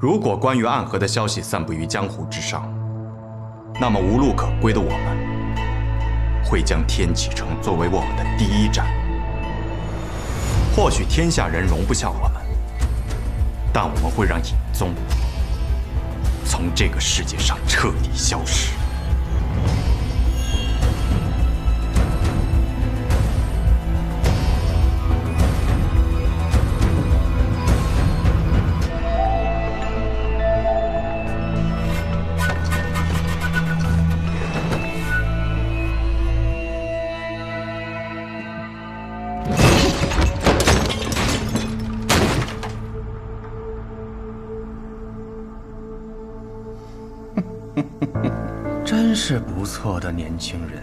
如果关于暗河的消息散布于江湖之上，那么无路可归的我们，会将天启城作为我们的第一站。或许天下人容不下我们，但我们会让尹宗从这个世界上彻底消失。 真是不错的年轻人，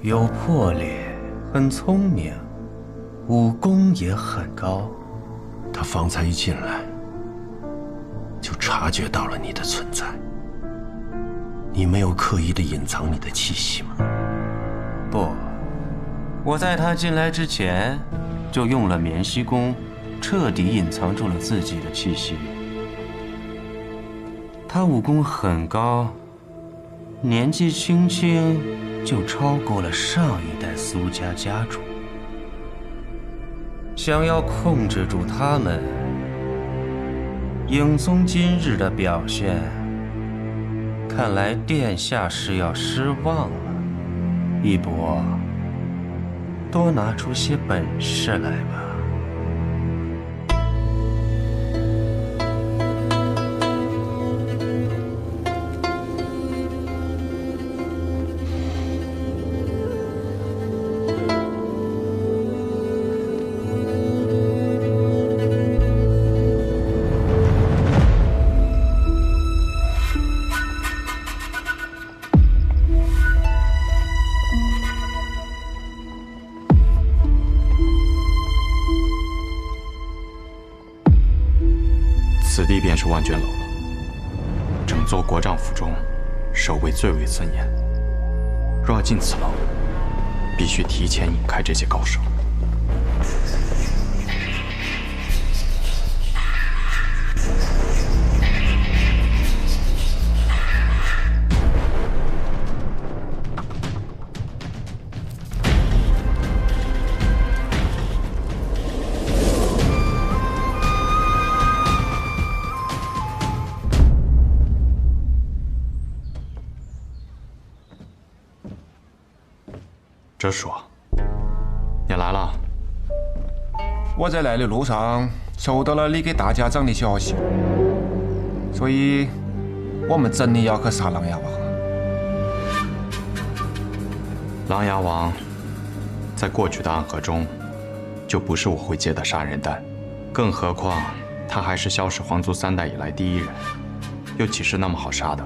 有魄力，很聪明，武功也很高。他方才一进来，就察觉到了你的存在。你没有刻意的隐藏你的气息吗？不，我在他进来之前，就用了绵息功，彻底隐藏住了自己的气息。他武功很高。 年纪轻轻就超过了上一代苏家家主，想要控制住他们，影宗今日的表现，看来殿下是要失望了。一博，多拿出些本事来吧。 此地便是万卷楼了。整座国丈府中，守卫最为森严。若要进此楼，必须提前引开这些高手。这叔，你来了。我在来的路上收到了你给大家长的消息，所以我们真的要去杀琅琊王。琅琊王在过去的暗河中，就不是我会接的杀人弹，更何况他还是萧氏皇族3代以来第一人。又岂是那么好杀的？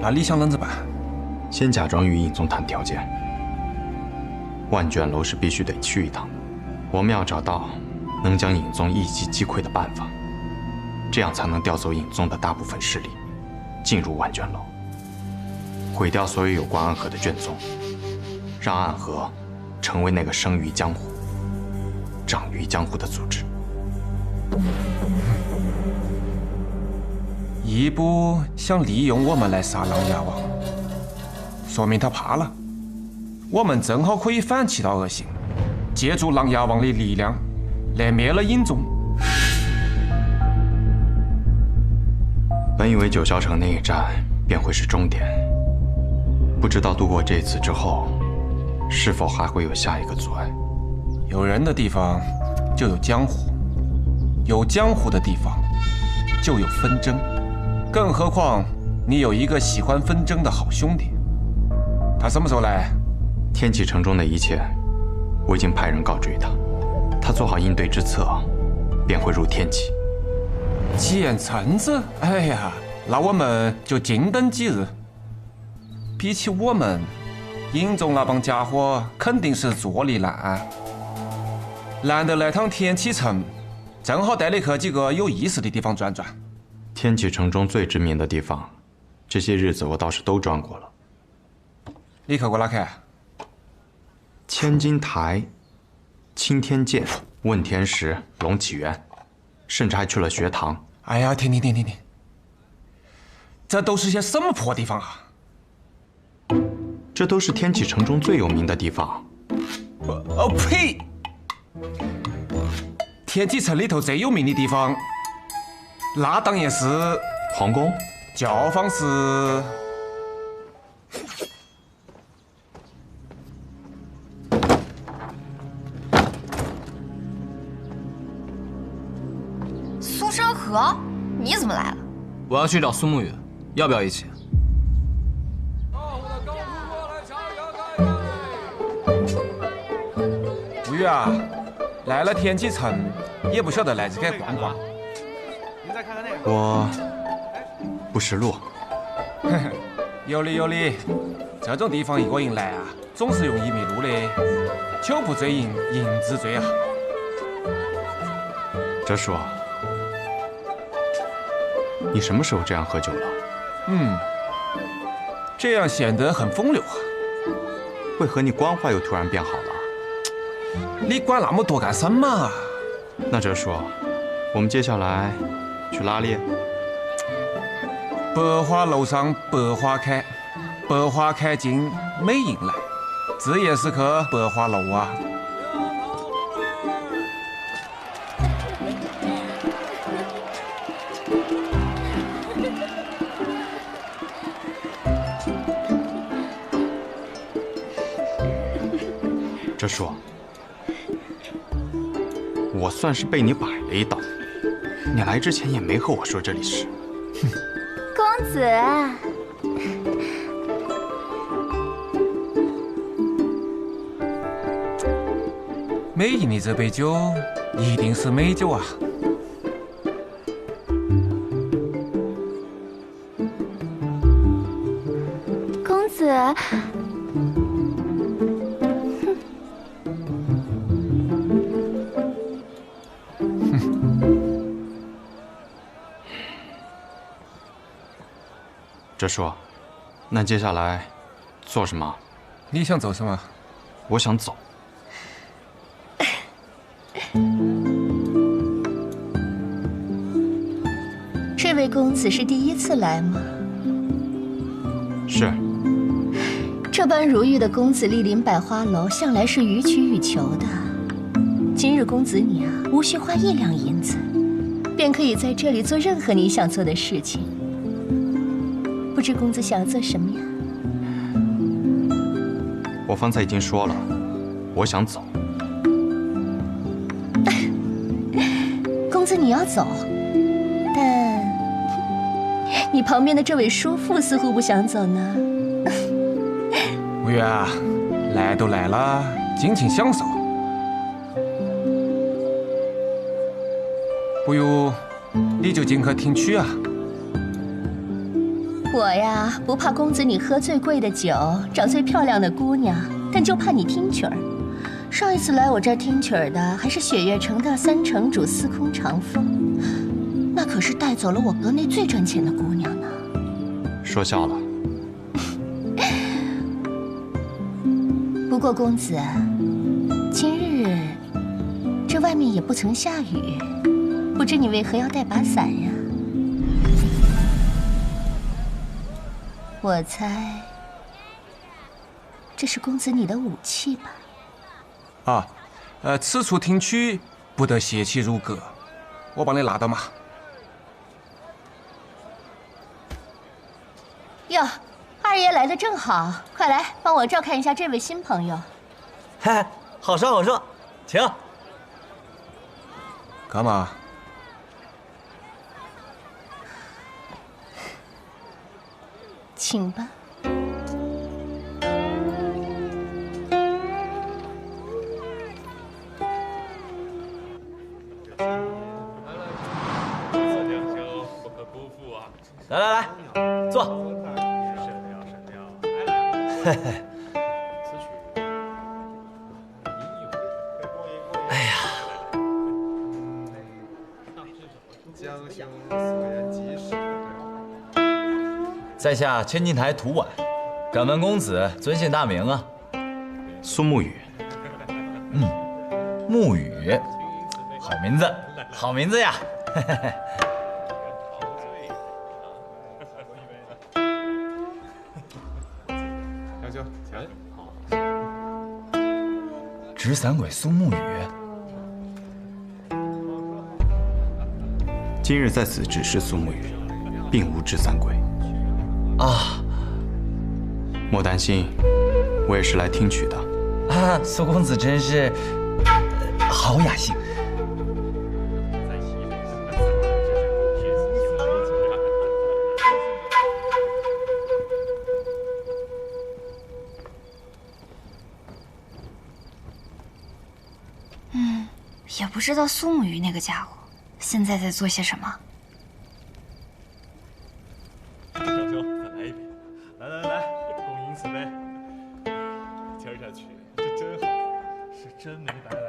那你想啷子办？先假装与尹宗谈条件。万卷楼是必须得去一趟的，我们要找到能将尹宗一击击溃的办法，这样才能调走尹宗的大部分势力，进入万卷楼，毁掉所有有关暗河的卷宗，让暗河成为那个生于江湖、长于江湖的组织。义部想利用我们来杀琅琊王，说明他怕了。我们正好可以反其道而行，借助琅琊王的力量来灭了尹宗。本以为九霄城那一战便会是终点，不知道度过这次之后，是否还会有下一个阻碍？有人的地方就有江湖，有江湖的地方就有纷争，更何况你有一个喜欢纷争的好兄弟。他什么时候来？天启城中的一切，我已经派人告知于他，他做好应对之策，便会入天启。见臣子，哎呀，那我们就静等几日。比起我们，尹宗那帮家伙肯定是坐立难安。难得来趟天启城，正好带你去几个有意思的地方转转。天启城中最知名的地方，这些日子我倒是都转过了。你去过哪去？千金台、青天剑、问天石、龙起源，甚至还去了学堂。哎呀，停！这都是些什么破地方啊？这都是天启城中最有名的地方。呸！天启城里头最有名的地方，那当然是皇宫、教坊是。苏山河，你怎么来了？我要去找苏沐雨，要不要一起？沐雨啊，来了天启城，也不晓得来这该逛逛。我不识路。有理，这种地方一个人来啊，总是容易迷路的。酒不醉饮，饮自醉啊。哲叔，你什么时候这样喝酒了？这样显得很风流啊。为何你官话又突然变好了？你管那么多干什么？那哲叔，我们接下来去哪里？百花楼上百花开，百花开尽美人来，自然是去百花楼啊。哲叔，我算是被你摆了一道。你来之前也没和我说这里是。公子，美人的这杯酒一定是美酒啊！公子，哲叔，那接下来做什么？你想做什么？我想走。这位公子是第一次来吗？是。这般如玉的公子莅临百花楼，向来是予取予求的。今日公子你啊，无需花1两银子，便可以在这里做任何你想做的事情。不知公子想要做什么呀？我方才已经说了，我想走。公子你要走，但你旁边的这位叔父似乎不想走呢。沐雨啊，来都来了，尽情享受。不如你就进去听曲啊。我呀，不怕公子你喝最贵的酒，找最漂亮的姑娘，但就怕你听曲儿。上一次来我这儿听曲儿的，还是雪月城的三城主司空长风，那可是带走了我阁内最赚钱的姑娘呢。说笑了。不过公子，今日这外面也不曾下雨，不知你为何要带把伞呀？我猜，这是公子你的武器吧？啊，此处听曲不得邪气入阁，我帮你拿到嘛。哟，二爷来的正好，快来帮我照看一下这位新朋友。嗨，好说好说，请。干嘛？请吧。来来来，坐。嘿嘿。哎呀，在下千金台涂婉，敢问公子尊姓大名啊？苏沐雨。沐雨，好名字，好名字呀！执伞鬼苏沐雨，今日在此只是苏沐雨，并无执伞鬼。啊，莫担心，我也是来听曲的。啊，苏公子真是好雅兴。也不知道苏沐雨那个家伙现在在做些什么。小兄，再来一杯！来来来，共饮此杯。今儿下去这真好，是真没白来。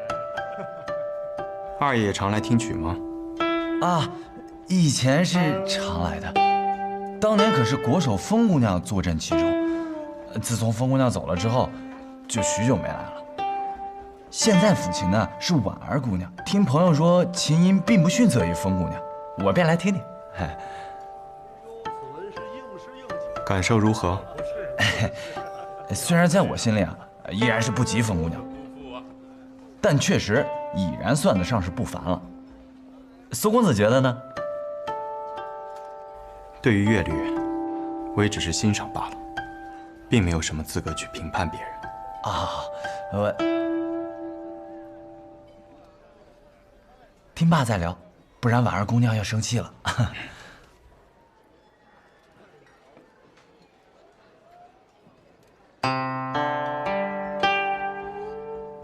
二爷常来听曲吗？啊，以前是常来的，当年可是国手风姑娘坐镇其中。自从风姑娘走了之后，就许久没来了。现在抚琴的是婉儿姑娘，听朋友说琴音并不逊色于风姑娘，我便来听听。感受如何？虽然在我心里啊，依然是不及风姑娘，但确实已然算得上是不凡了。苏公子觉得呢？对于乐律，我也只是欣赏罢了，并没有什么资格去评判别人。我听罢再聊，不然婉儿姑娘要生气了。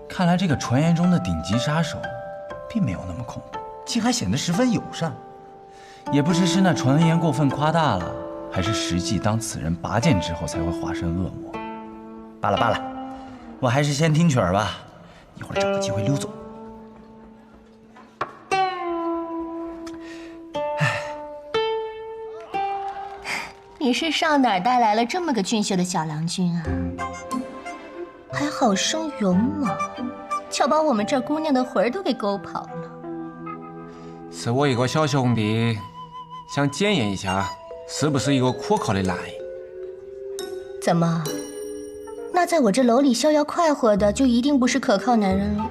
看来这个传言中的顶级杀手，并没有那么恐怖，竟还显得十分友善。也不知是那传言过分夸大了，还是实际当此人拔剑之后才会化身恶魔。罢了罢了，我还是先听曲儿吧，一会儿找个机会溜走。你是上哪儿带来了这么个俊秀的小郎君啊？还好生勇猛，巧把我们这儿姑娘的魂儿都给勾跑了。是我一个小兄弟，想检验一下是不是一个可靠的男人。怎么？那在我这楼里逍遥快活的，就一定不是可靠男人了？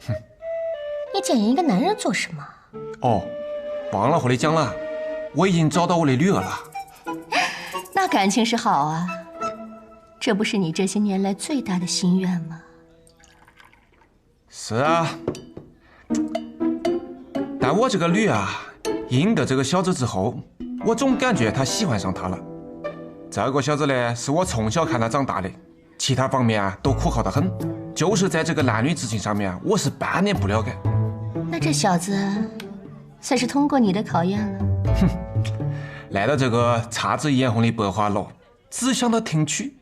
哼！你检验一个男人做什么？哦，忘了和你讲了。我已经找到我的女儿了，那感情是好啊，这不是你这些年来最大的心愿吗？是啊，但我这个女啊，应得这个小子之后，我总感觉他喜欢上他了。这个小子呢，是我从小看他长大的，其他方面啊都可靠得很，就是在这个男女之情上面啊，我是半点不了解。那这小子算是通过你的考验了。来到这个姹紫嫣红的百花楼，只想到听曲，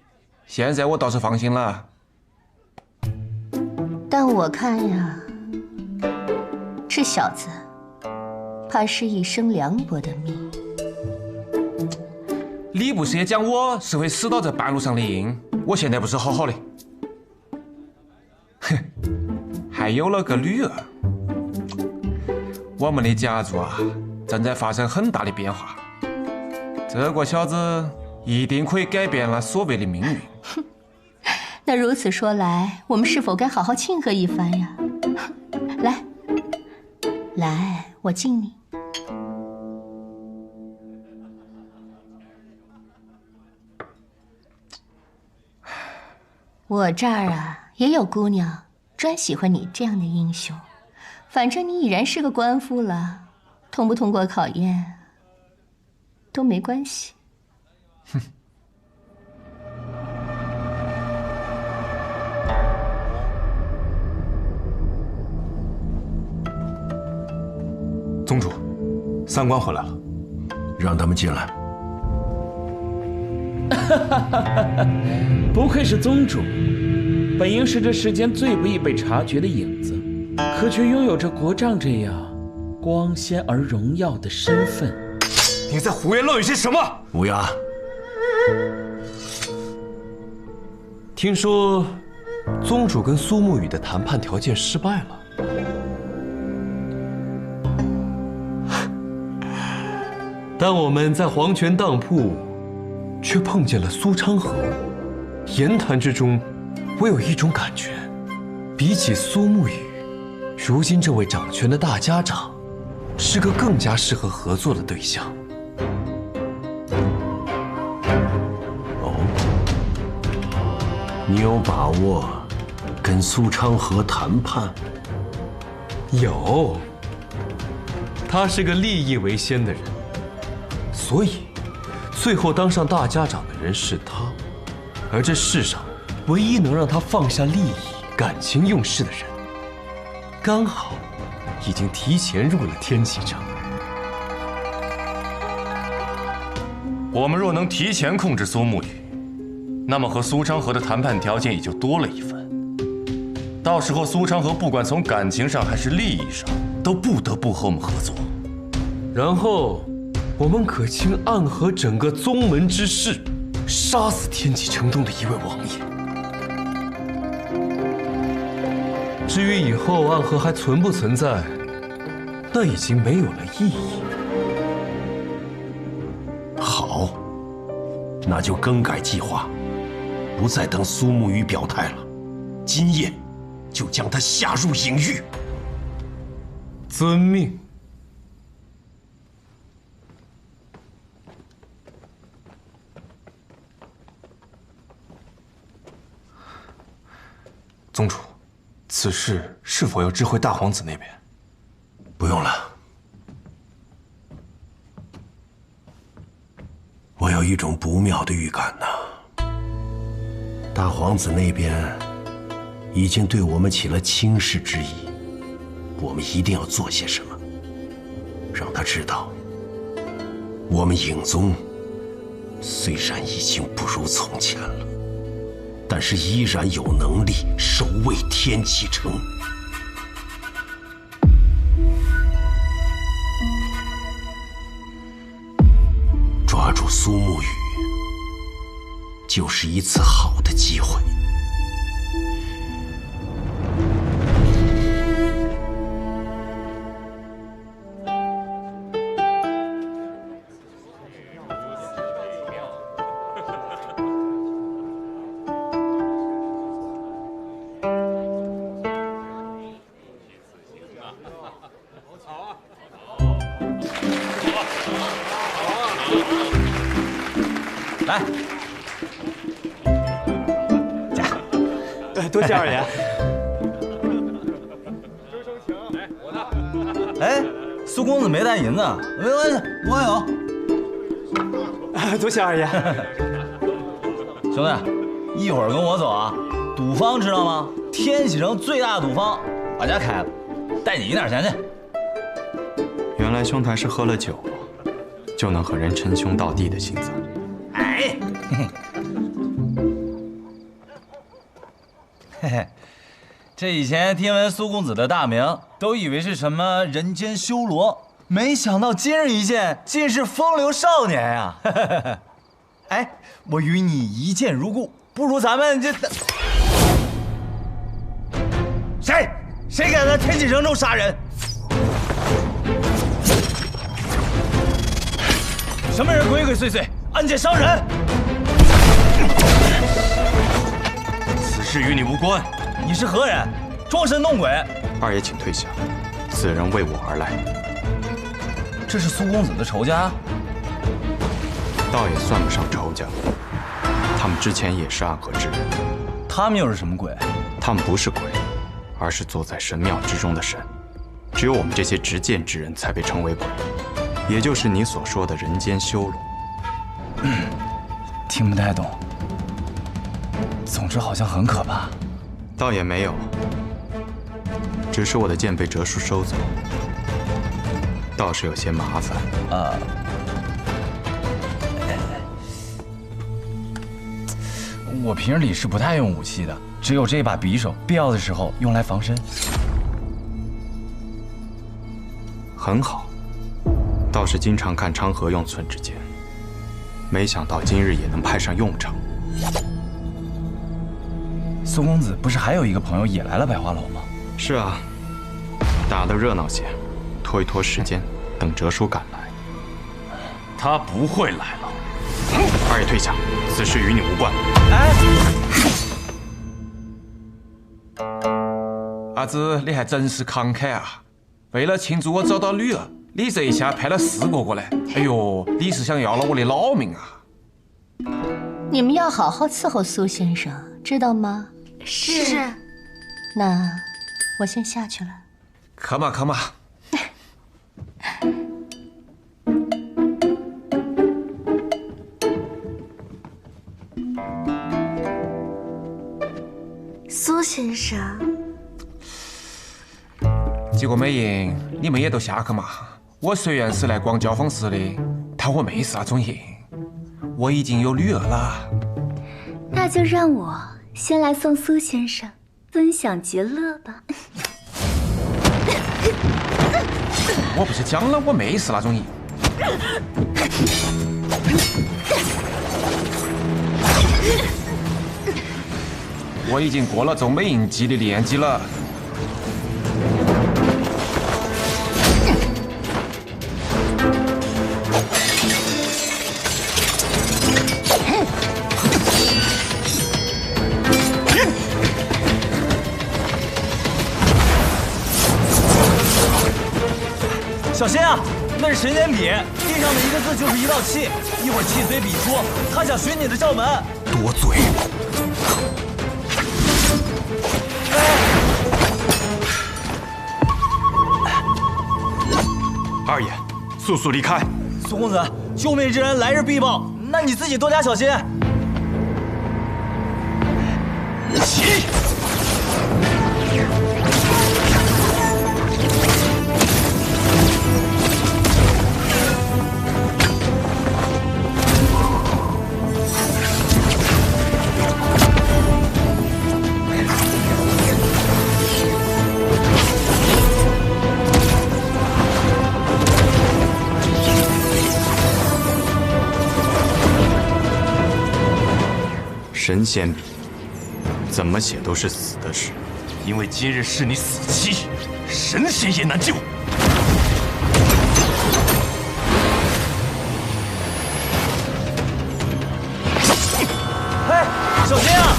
现在我倒是放心了。但我看呀，这小子怕是一生凉薄的命。你不是也讲我是会死到这半路上的硬？我现在不是好好的，哼，还有了个女儿。我们的家族啊，正在发生很大的变化。这个小子一定可以改变了所谓的命运。那如此说来，我们是否该好好庆贺一番呀？来，来，我敬你。我这儿啊也有姑娘专喜欢你这样的英雄，反正你已然是个官夫了，通不通过考验都没关系。哼。宗主，三官回来了，让他们进来。不愧是宗主，本应是这世间最不易被察觉的影子，可却拥有着国丈这样光鲜而荣耀的身份。你在胡言乱语些什么？乌鸦，听说宗主跟苏沐雨的谈判条件失败了。但我们在黄泉当铺，却碰见了苏昌河。言谈之中，我有一种感觉，比起苏沐雨，如今这位掌权的大家长，是个更加适合合作的对象。哦，你有把握跟苏昌河谈判？有，他是个利益为先的人。所以，最后当上大家长的人是他，而这世上唯一能让他放下利益、感情用事的人，刚好已经提前入了天启城。我们若能提前控制苏沐雨，那么和苏昌河的谈判条件也就多了一份。到时候苏昌河不管从感情上还是利益上，都不得不和我们合作。然后，我们可卿暗合整个宗门之事，杀死天启城中的一位王爷。至于以后暗河还存不存在，那已经没有了意义。好，那就更改计划，不再等苏沐雨表态了，今夜就将他下入隐狱。遵命。宗主，此事是否要知会大皇子那边？不用了，我有一种不妙的预感呐。大皇子那边已经对我们起了轻视之意，我们一定要做些什么，让他知道，我们影宗虽然已经不如从前了，但是依然有能力守卫天启城。抓住苏沐雨，就是一次好的机会。来，多谢二爷。哎，苏公子没带银子，没关系，我有。多谢二爷。兄弟，一会儿跟我走啊！赌坊知道吗？天启城最大的赌坊，我家开的，带你赢点钱去。原原来兄台是喝了酒，就能和人称兄道弟的性子。哎，嘿嘿，这以前听闻苏公子的大名，都以为是什么人间修罗，没想到今日一见，竟是风流少年呀！哎，我与你一见如故，不如咱们这……谁敢在天启城中杀人？什么人鬼鬼祟祟，暗箭伤人？此事与你无关。你是何人？装神弄鬼！二爷请退下，此人为我而来。这是苏公子的仇家？倒也算不上仇家，他们之前也是暗河之人。他们又是什么鬼？他们不是鬼，而是坐在神庙之中的神。只有我们这些执剑之人才被称为鬼，也就是你所说的人间修罗。听不太懂。总之好像很可怕。倒也没有，只是我的剑被哲叔收走，倒是有些麻烦。我平日里是不太用武器的，只有这把匕首，必要的时候用来防身。很好，倒是经常看昌河用寸之剑，没想到今日也能派上用场。苏公子不是还有一个朋友也来了百花楼吗？是啊，打得热闹些，拖一拖时间，等哲叔赶来。他不会来了。二爷退下，此事与你无关。阿紫，你还真是慷慨啊！为了庆祝我找到女儿，你这一下派了4个过来。哎呦，你是想要了我的老命啊！你们要好好伺候苏先生，知道吗？是。那我先下去了。可嘛可嘛。苏先生，几个美影，你们也都下去嘛。我虽然是来逛交坊市的，但我没是那种瘾，我已经有女儿了。那就让我先来送苏先生分享极乐吧。我不是讲了我没是那种瘾。我已经过了做美影季的年纪了。小心啊！那是神仙笔，地上的一个字就是一道气，一会儿气随笔出，他想寻你的窍门。多嘴！二爷，速速离开！苏公子，救命之恩来日必报，那你自己多加小心。起！神仙笔，怎么写都是死的事。因为今日是你死期，神仙也难救。哎，小心啊！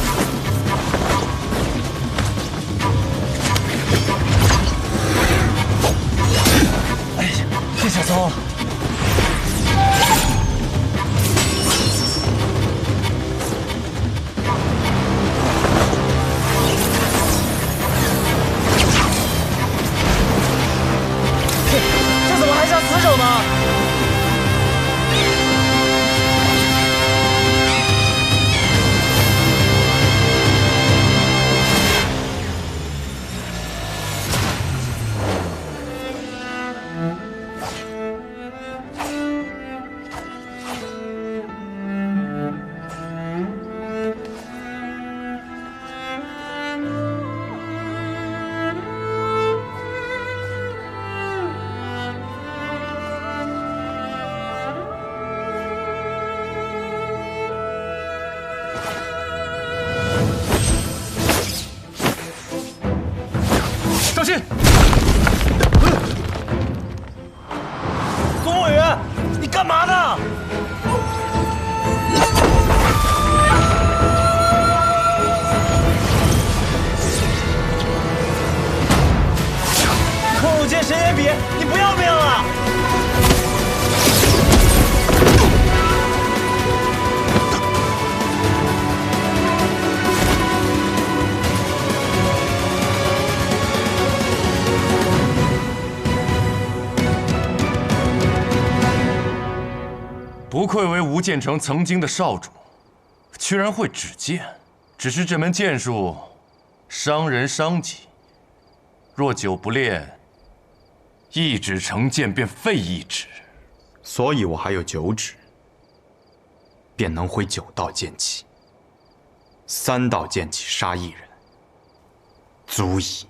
哎呀，这下糟了。干嘛呢？空间神眼笔，你不要命了？不愧为吴建成曾经的少主，居然会指剑。只是这门剑术伤人伤己，若久不练，一指成剑便废一指。所以我还有9指，便能挥9道剑气，3道剑气杀一人，足矣。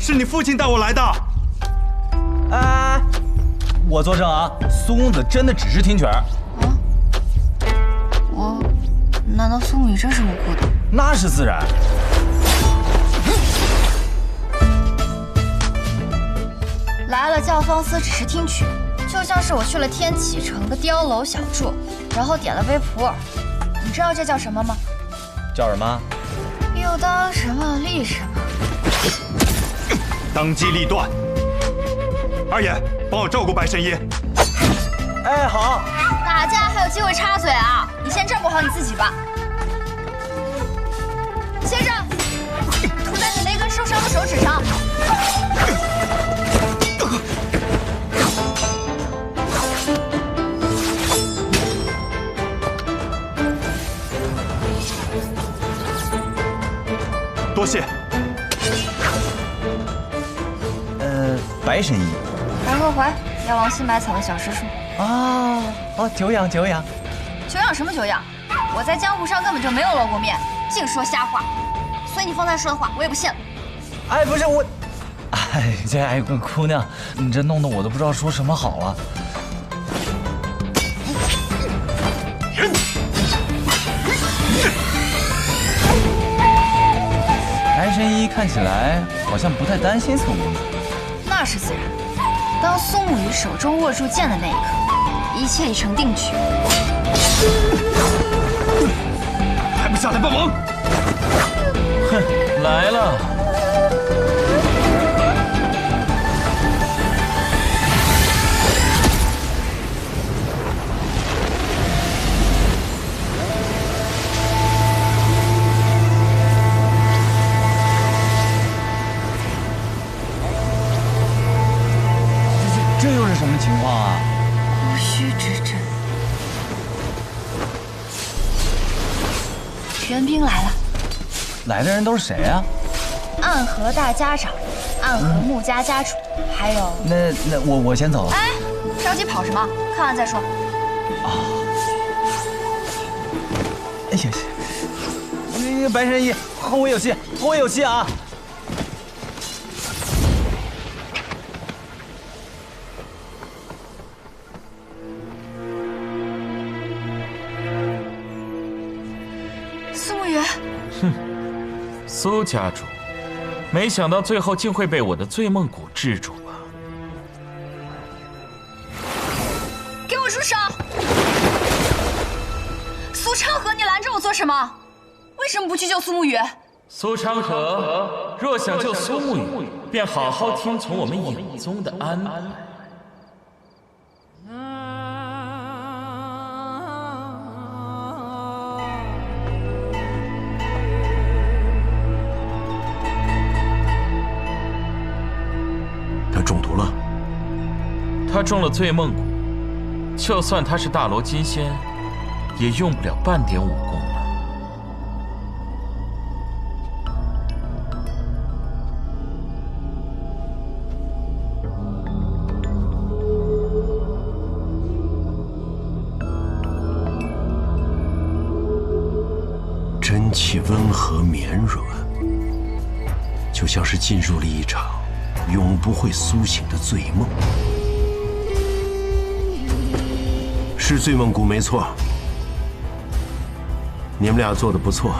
是你父亲带我来的。哎，我作证啊，苏公子真的只是听曲儿。难道苏沐雨真是无辜的？那是自然。来了教坊司只是听曲，就像是我去了天启城的碉楼小筑，然后点了杯普洱。你知道这叫什么吗？叫什么？又当什么立什么。当机立断。二爷，帮我照顾白神医。哎，好。大家还有机会插嘴啊！你先照顾好你自己吧。先生，涂在你那根受伤的手指上。多谢。白神医。白鹤怀，药王新买草的小师叔。久仰久仰。久仰什么久仰？我在江湖上根本就没有露过面，净说瞎话。所以你方才说的话，我也不信了。哎，不是我，姑娘，你这弄得我都不知道说什么好了。白神医看起来好像不太担心宋公子。那是自然。当苏沐雨手中握住剑的那一刻，一切已成定局。还不下来帮忙？哼，来了。这又是什么情况啊？无需之阵。援兵来了。来的人都是谁啊？暗河大家长，暗河穆家家主，还有……那我先走了。哎，着急跑什么？看完再说。哎呀，那个白神医，后会有期，后会有期啊！苏沐雨，哼，苏家主，没想到最后竟会被我的醉梦蛊制住吧？给我住手！苏昌河，你拦着我做什么？为什么不去救苏沐雨？苏昌河，若想救苏沐雨，便好好听从我们影宗的安排。他中毒了。他中了醉梦蛊，就算他是大罗金仙，也用不了半点武功了。气温和绵软，就像是进入了一场永不会苏醒的醉梦。是醉梦谷没错，你们俩做得不错。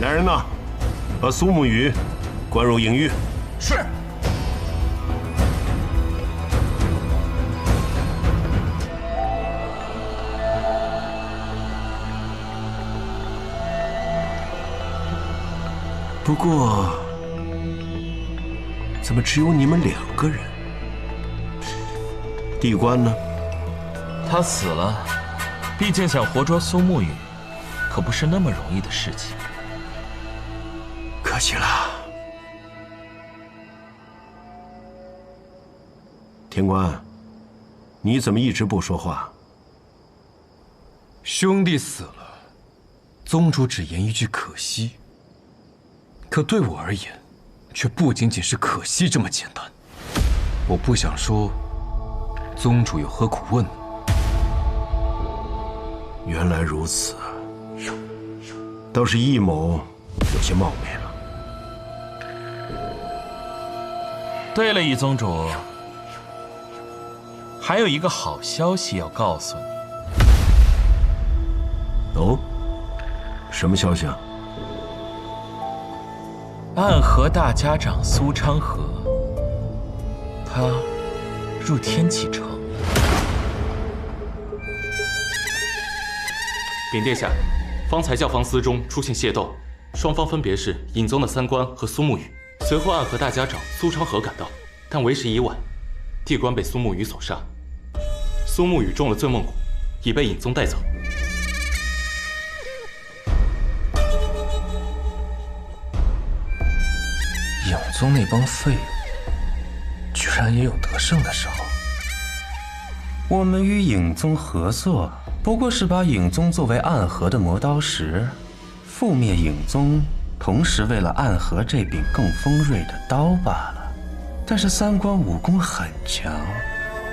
来人呐，把苏沐雨关入影狱。是。不过，怎么只有你们2个人？地官呢？他死了，毕竟想活捉苏沐雨，可不是那么容易的事情。可惜了。天官，你怎么一直不说话？兄弟死了，宗主只言一句可惜。可对我而言，却不仅仅是可惜这么简单。我不想说，宗主有何苦问？原来如此，倒是易某有些冒昧了。对了，易宗主，还有一个好消息要告诉你。哦，什么消息啊？暗河大家长苏昌河，他入天启城了。禀殿下，方才教坊司中出现械斗，双方分别是尹宗的3官和苏沐雨。随后暗河大家长苏昌河赶到，但为时已晚，地官被苏沐雨所杀。苏沐雨中了醉梦蛊，已被尹宗带走。影宗那帮废物，居然也有得胜的时候。我们与影宗合作，不过是把影宗作为暗河的磨刀石，覆灭影宗，同时为了暗河这柄更锋锐的刀罢了。但是3官武功很强，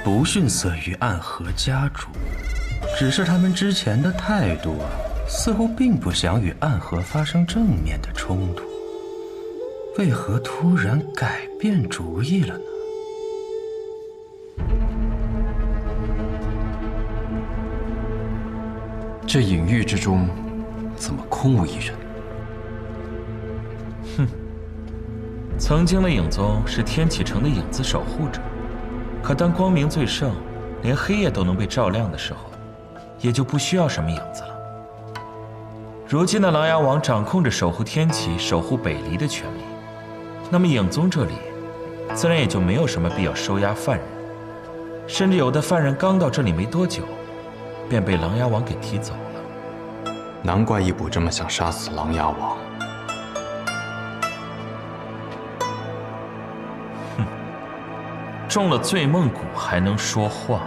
不逊色于暗河家主，只是他们之前的态度似乎并不想与暗河发生正面的冲突。为何突然改变主意了呢？这隐域之中，怎么空无一人？哼，曾经的影宗是天启城的影子守护者，可当光明最盛，连黑夜都能被照亮的时候，也就不需要什么影子了。如今的琅琊王掌控着守护天启、守护北离的权利。那么影宗这里，自然也就没有什么必要收押犯人，甚至有的犯人刚到这里没多久，便被琅琊王给提走了。难怪义卜这么想杀死琅琊王。哼，中了醉梦蛊还能说话？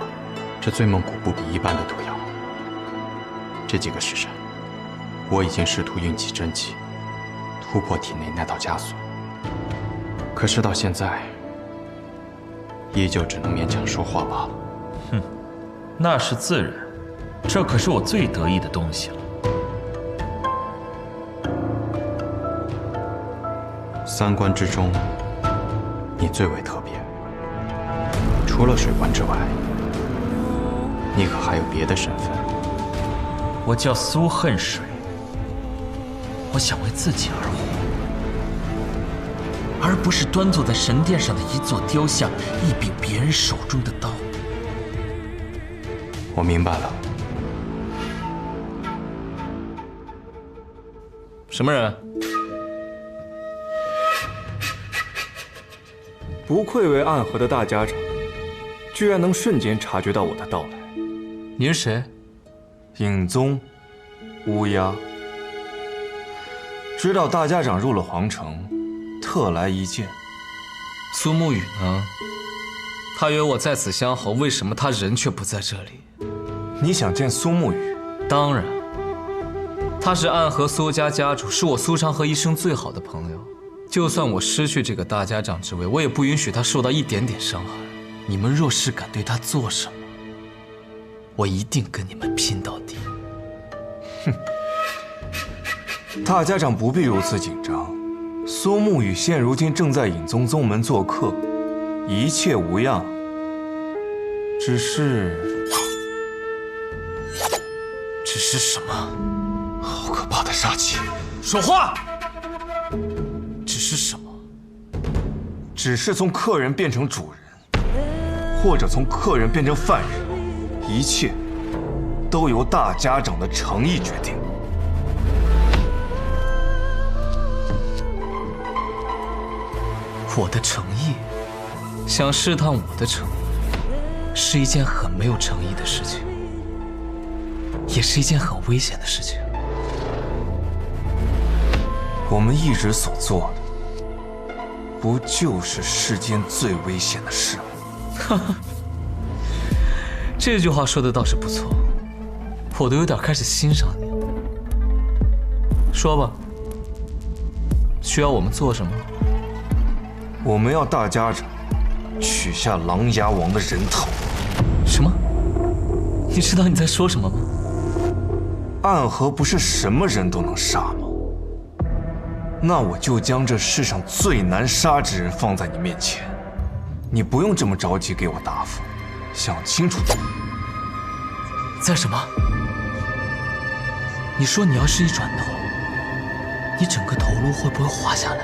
这醉梦蛊不比一般的毒药。这几个时辰，我已经试图运起真气，突破体内那道枷锁。可是到现在，依旧只能勉强说话罢了。哼，那是自然，这可是我最得意的东西了。3官之中，你最为特别。除了水官之外，你可还有别的身份？我叫苏恨水，我想为自己而活。而不是端坐在神殿上的一座雕像，一柄别人手中的刀。我明白了。什么人？不愧为暗河的大家长，居然能瞬间察觉到我的到来。你是谁？影宗，乌鸦。知道大家长入了皇城。特来一见。苏沐雨呢？他约我在此相候，为什么他人却不在这里？你想见苏沐雨？当然，他是暗河苏家家主，是我苏昌河一生最好的朋友。就算我失去这个大家长之位，我也不允许他受到一点点伤害。你们若是敢对他做什么，我一定跟你们拼到底。哼，大家长不必如此紧张。苏沐雨现如今正在隐宗宗门做客，一切无恙。只是什么？好可怕的杀气！说话！只是什么？只是从客人变成主人，或者从客人变成犯人，一切都由大家长的诚意决定。我的诚意？想试探我的诚意，是一件很没有诚意的事情，也是一件很危险的事情。我们一直所做的，不就是世间最危险的事吗？哈哈，这句话说的倒是不错，我都有点开始欣赏你了。说吧，需要我们做什么？我们要大家长取下琅琊王的人头。什么？你知道你在说什么吗？暗河不是什么人都能杀吗？那我就将这世上最难杀之人放在你面前，你不用这么着急给我答复，想清楚点。在什么？你说你要是一转头，你整个头颅会不会滑下来？